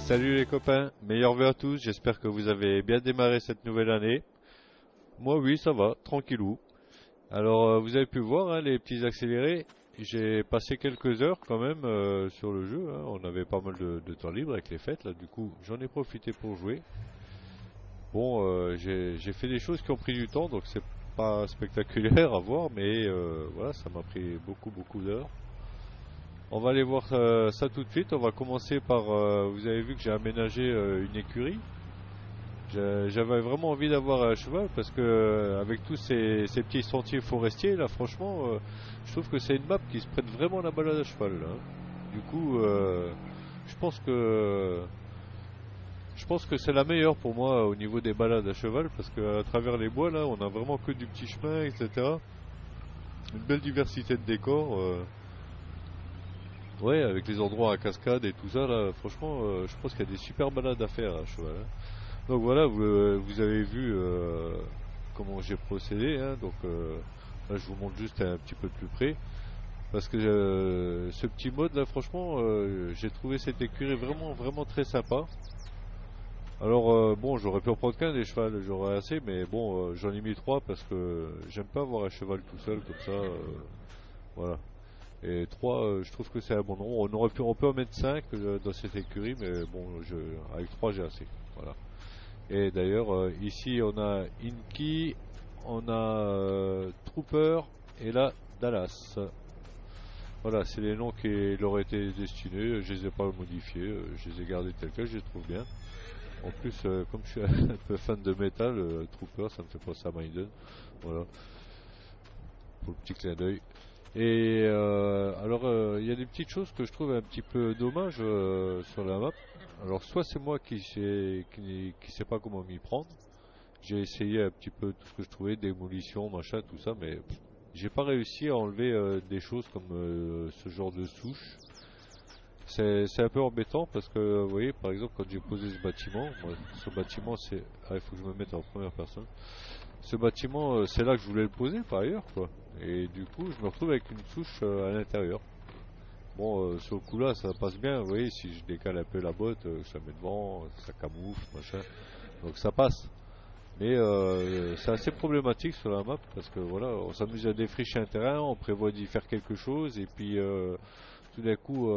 Salut les copains, meilleurs vœux à tous, j'espère que vous avez bien démarré cette nouvelle année. Moi oui, ça va, tranquillou. Alors vous avez pu voir hein, les petits accélérés, j'ai passé quelques heures quand même sur le jeu, hein. On avait pas mal de temps libre avec les fêtes, là du coup j'en ai profité pour jouer. Bon, j'ai fait des choses qui ont pris du temps, donc c'est pas spectaculaire à voir, mais voilà, ça m'a pris beaucoup d'heures. On va aller voir ça tout de suite. On va commencer par, vous avez vu que j'ai aménagé une écurie. J'avais vraiment envie d'avoir un cheval parce que avec tous ces petits sentiers forestiers là, franchement, je trouve que c'est une map qui se prête vraiment à la balade à cheval, là, hein. Du coup, je pense que je pense que c'est la meilleure pour moi au niveau des balades à cheval parce qu'à travers les bois là, on a vraiment que du petit chemin, etc. Une belle diversité de décors. Ouais, avec les endroits à cascade et tout ça, là, franchement, je pense qu'il y a des super balades à faire à cheval, hein. Donc voilà, vous avez vu comment j'ai procédé, hein. Donc là, je vous montre juste un petit peu de plus près. Parce que ce petit mode là, franchement, j'ai trouvé cette écurie vraiment très sympa. Alors bon, j'aurais pu en prendre qu'un des chevals, j'aurais assez, mais bon, j'en ai mis trois parce que j'aime pas avoir un cheval tout seul comme ça. Voilà. Et 3, je trouve que c'est un bon nombre. On peut en mettre 5 dans cette écurie, mais bon, avec 3 j'ai assez. Voilà. Et d'ailleurs, ici on a Inky, on a Trooper et là Dallas. Voilà, c'est les noms qui leur étaient destinés. Je les ai pas modifiés, je les ai gardés tels quels, je les trouve bien. En plus, comme je suis un peu fan de métal, Trooper, ça me fait penser à Maiden. Voilà, pour le petit clin d'œil. Et alors il y a des petites choses que je trouve un petit peu dommage sur la map. Alors soit c'est moi qui sais pas comment m'y prendre. J'ai essayé un petit peu tout ce que je trouvais, démolition, machin, tout ça, mais j'ai pas réussi à enlever des choses comme ce genre de souche. C'est un peu embêtant parce que vous voyez par exemple quand j'ai posé ce bâtiment, moi, ce bâtiment c'est... Ah, il faut que je me mette en première personne. Ce bâtiment, c'est là que je voulais le poser par ailleurs, quoi. Et du coup, je me retrouve avec une souche à l'intérieur. Bon, sur le coup là, ça passe bien. Vous voyez, si je décale un peu la botte, je la mets devant, ça camoufle, machin. Donc ça passe. Mais c'est assez problématique sur la map parce que voilà, on s'amuse à défricher un terrain, on prévoit d'y faire quelque chose et puis tout d'un coup,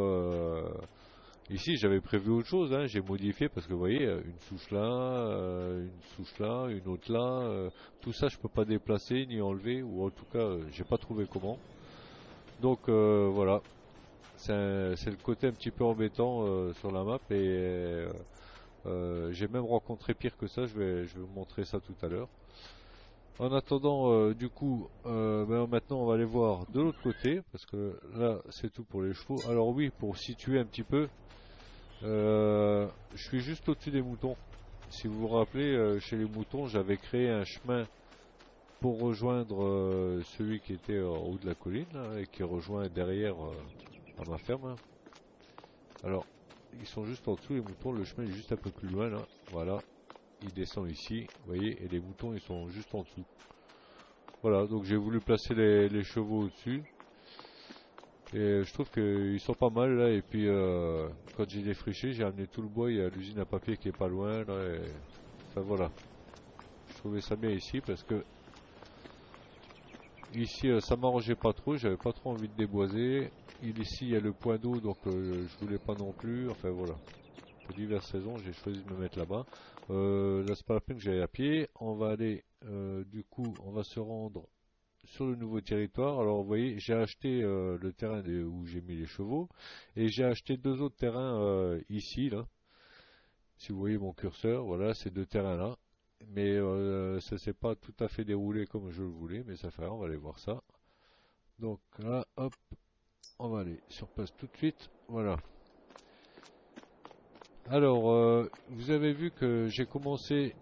ici j'avais prévu autre chose, hein, j'ai modifié parce que vous voyez, une souche là, une autre là, tout ça je peux pas déplacer ni enlever, ou en tout cas j'ai pas trouvé comment. Donc voilà, c'est le côté un petit peu embêtant sur la map et j'ai même rencontré pire que ça, je vais vous montrer ça tout à l'heure. En attendant, du coup, maintenant on va aller voir de l'autre côté, parce que là c'est tout pour les chevaux. Alors oui, pour situer un petit peu, je suis juste au-dessus des moutons. Si vous vous rappelez, chez les moutons, j'avais créé un chemin pour rejoindre celui qui était en haut de la colline, là, et qui rejoint derrière à ma ferme, hein. Alors, ils sont juste en dessous les moutons, le chemin est juste un peu plus loin là, voilà. Il descend ici, vous voyez, et les moutons ils sont juste en dessous. Voilà, donc j'ai voulu placer les chevaux au-dessus. Et je trouve qu'ils sont pas mal là, et puis quand j'ai défriché, j'ai amené tout le bois, il y a l'usine à papier qui est pas loin là, et... Enfin voilà. Je trouvais ça bien ici parce que ici ça m'arrangeait pas trop, j'avais pas trop envie de déboiser. Ici il y a le point d'eau, donc je voulais pas non plus, enfin voilà. Pour diverses raisons, j'ai choisi de me mettre là-bas. Là, c'est pas la peine que j'aille à pied. On va aller, du coup, on va se rendre sur le nouveau territoire. Alors, vous voyez, j'ai acheté le terrain où j'ai mis les chevaux et j'ai acheté deux autres terrains ici, là. Si vous voyez mon curseur, voilà, ces deux terrains-là. Mais ça s'est pas tout à fait déroulé comme je le voulais, mais ça fait rien, on va aller voir ça. Donc là, hop, on va aller sur place tout de suite. Voilà. Alors, vous avez vu que j'ai commencé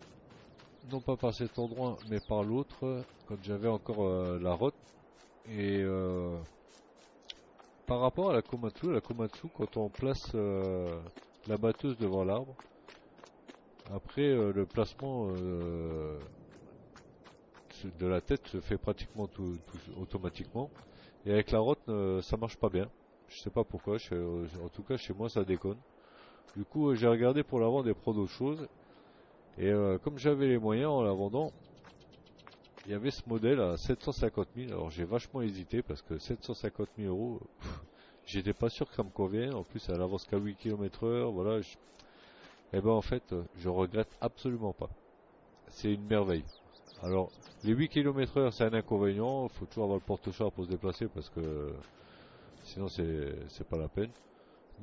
non pas par cet endroit, mais par l'autre, quand j'avais encore la rotte. Et par rapport à la Komatsu, quand on place la batteuse devant l'arbre, après le placement de la tête se fait pratiquement tout automatiquement. Et avec la rotte, ça marche pas bien. Je sais pas pourquoi, en tout cas chez moi ça déconne. Du coup, j'ai regardé pour l'avoir des pros d'autres choses. Et comme j'avais les moyens en la vendant, il y avait ce modèle à 750 000. Alors j'ai vachement hésité parce que 750 000 euros, j'étais pas sûr que ça me convienne. En plus, elle avance qu'à 8 km/h. Voilà. Et ben en fait, je regrette absolument pas. C'est une merveille. Alors, les 8 km/h, c'est un inconvénient. Il faut toujours avoir le porte-char pour se déplacer parce que sinon c'est pas la peine.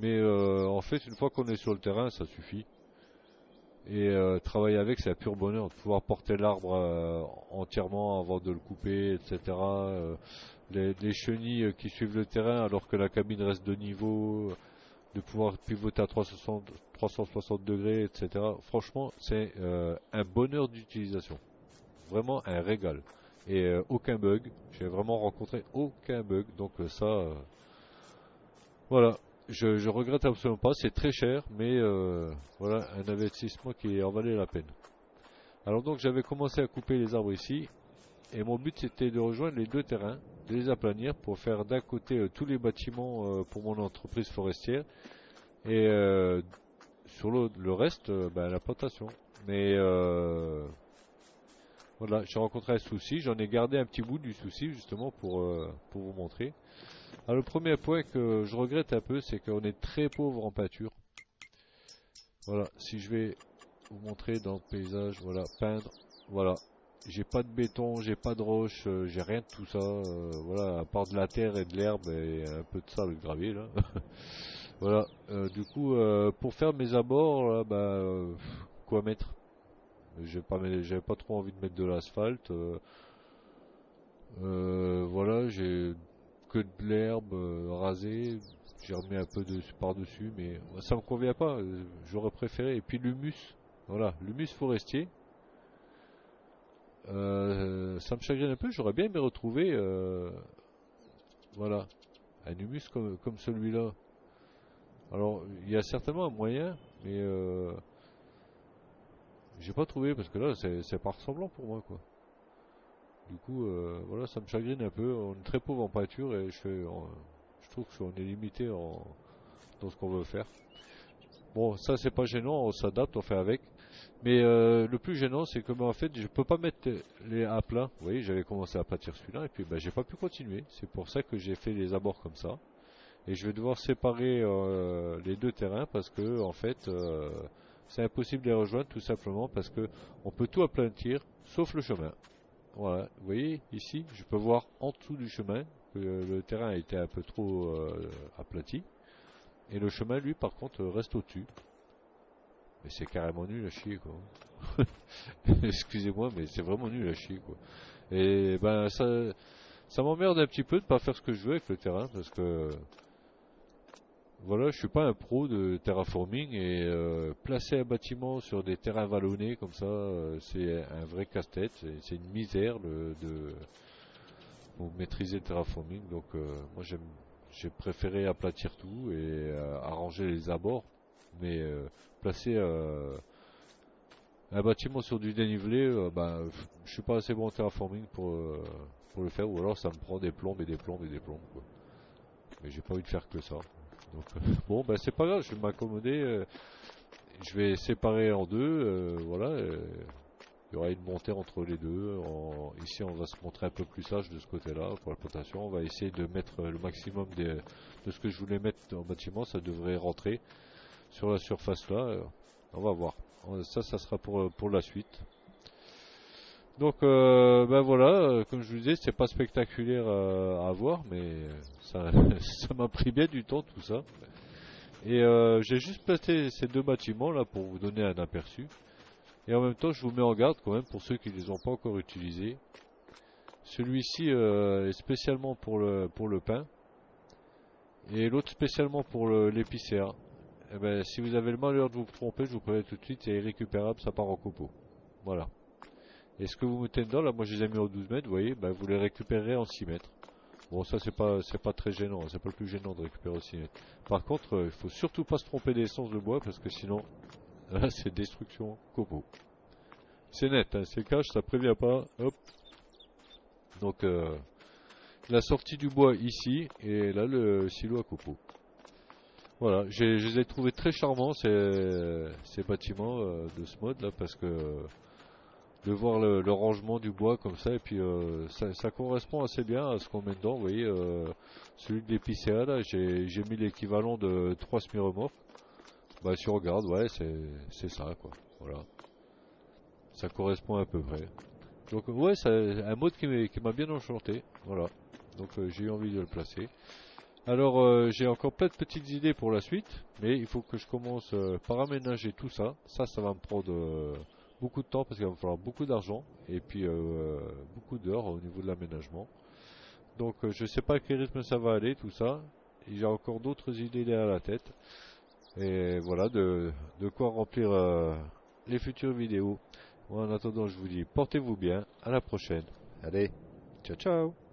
Mais en fait, une fois qu'on est sur le terrain, ça suffit. Et travailler avec, c'est un pur bonheur de pouvoir porter l'arbre entièrement avant de le couper, etc. Les chenilles qui suivent le terrain alors que la cabine reste de niveau, de pouvoir pivoter à 360 degrés, etc. Franchement, c'est un bonheur d'utilisation. Vraiment un régal. Et aucun bug. J'ai vraiment rencontré aucun bug. Donc ça, voilà. Je regrette absolument pas. C'est très cher, mais voilà un investissement qui en valait la peine. Alors donc j'avais commencé à couper les arbres ici. Et mon but c'était de rejoindre les deux terrains, de les aplanir pour faire d'un côté tous les bâtiments pour mon entreprise forestière et sur le reste la plantation. Mais voilà, j'ai rencontré un souci, j'en ai gardé un petit bout du souci justement pour vous montrer. Alors le premier point que je regrette un peu, c'est qu'on est très pauvre en pâture. Voilà, si je vais vous montrer dans le paysage, voilà, peindre, voilà. J'ai pas de béton, j'ai pas de roche, j'ai rien de tout ça, voilà, à part de la terre et de l'herbe et un peu de ça, le gravier là. Voilà, du coup, pour faire mes abords, là, quoi mettre? J'avais pas trop envie de mettre de l'asphalte. Voilà, j'ai que de l'herbe rasée. J'ai remis un peu de par-dessus, mais ça me convient pas. J'aurais préféré. Et puis l'humus, voilà, l'humus forestier. Ça me chagrine un peu. J'aurais bien aimé retrouver, voilà, un humus comme celui-là. Alors, il y a certainement un moyen, mais j'ai pas trouvé parce que là, c'est pas ressemblant pour moi, quoi. Du coup, voilà, ça me chagrine un peu. On est très pauvre en pâture et je trouve qu'on est limité dans ce qu'on veut faire. Bon, ça c'est pas gênant, on s'adapte, on fait avec. Mais le plus gênant, c'est que en fait, je peux pas mettre les à plat. Vous voyez, j'avais commencé à pâtir celui-là et puis j'ai pas pu continuer. C'est pour ça que j'ai fait les abords comme ça. Et je vais devoir séparer les deux terrains parce que en fait, c'est impossible de les rejoindre tout simplement parce que on peut tout aplatir sauf le chemin. Voilà, vous voyez ici, je peux voir en dessous du chemin que le terrain a été un peu trop aplati. Et le chemin, lui, par contre, reste au-dessus. Mais c'est carrément nul à chier, quoi. Excusez-moi, mais c'est vraiment nul à chier, quoi. Et ça m'emmerde un petit peu de pas faire ce que je veux avec le terrain, parce que voilà, je suis pas un pro de terraforming et placer un bâtiment sur des terrains vallonnés comme ça, c'est un vrai casse-tête, c'est une misère de pour maîtriser le terraforming. Donc moi j'ai préféré aplatir tout et arranger les abords, mais placer un bâtiment sur du dénivelé, je suis pas assez bon en terraforming pour le faire, ou alors ça me prend des plombes et des plombes et des plombes, quoi. Mais j'ai pas envie de faire que ça. Donc bon, c'est pas grave, je vais m'accommoder. Je vais séparer en deux, voilà. Il y aura une montée entre les deux. Ici, on va se montrer un peu plus sage de ce côté-là pour la plantation. On va essayer de mettre le maximum de ce que je voulais mettre dans le bâtiment. Ça devrait rentrer sur la surface là. On va voir. Ça sera pour la suite. Donc, voilà, comme je vous disais, c'est pas spectaculaire à voir, mais ça ça m'a pris bien du temps tout ça. Et j'ai juste placé ces deux bâtiments là pour vous donner un aperçu. Et en même temps, je vous mets en garde quand même pour ceux qui ne les ont pas encore utilisés Celui-ci est spécialement pour le pain et l'autre spécialement pour l'épicéa. Eh ben, si vous avez le malheur de vous tromper, je vous préviens tout de suite, c'est irrécupérable, ça part en copeaux. Voilà. Et ce que vous mettez dedans, là, moi je les ai mis en 12 mètres, vous voyez, ben, vous les récupérez en 6 mètres. Bon, ça c'est pas très gênant, c'est pas le plus gênant de récupérer en 6 mètres. Par contre, il faut surtout pas se tromper d'essence de bois parce que sinon, là, c'est destruction copeaux. C'est net, hein, c'est cash, ça prévient pas. Hop. Donc, la sortie du bois ici et là le silo à copeaux. Voilà, je les ai trouvés très charmants ces bâtiments de ce mode là parce que de voir le rangement du bois comme ça et puis ça correspond assez bien à ce qu'on met dedans. Vous voyez, celui de l'épicéa là, j'ai mis l'équivalent de 3 smyromorphes. Bah si on regarde, ouais, c'est ça quoi. Voilà, ça correspond à peu près. Donc ouais, c'est un mode qui m'a bien enchanté. Voilà, donc j'ai eu envie de le placer. Alors j'ai encore plein de petites idées pour la suite, mais il faut que je commence par aménager tout ça. Ça va me prendre beaucoup de temps parce qu'il va me falloir beaucoup d'argent et puis beaucoup d'heures au niveau de l'aménagement. Donc je sais pas à quel rythme ça va aller tout ça. J'ai encore d'autres idées derrière la tête. Et voilà, de quoi remplir les futures vidéos. Bon, en attendant, je vous dis portez-vous bien, à la prochaine. Allez, ciao ciao.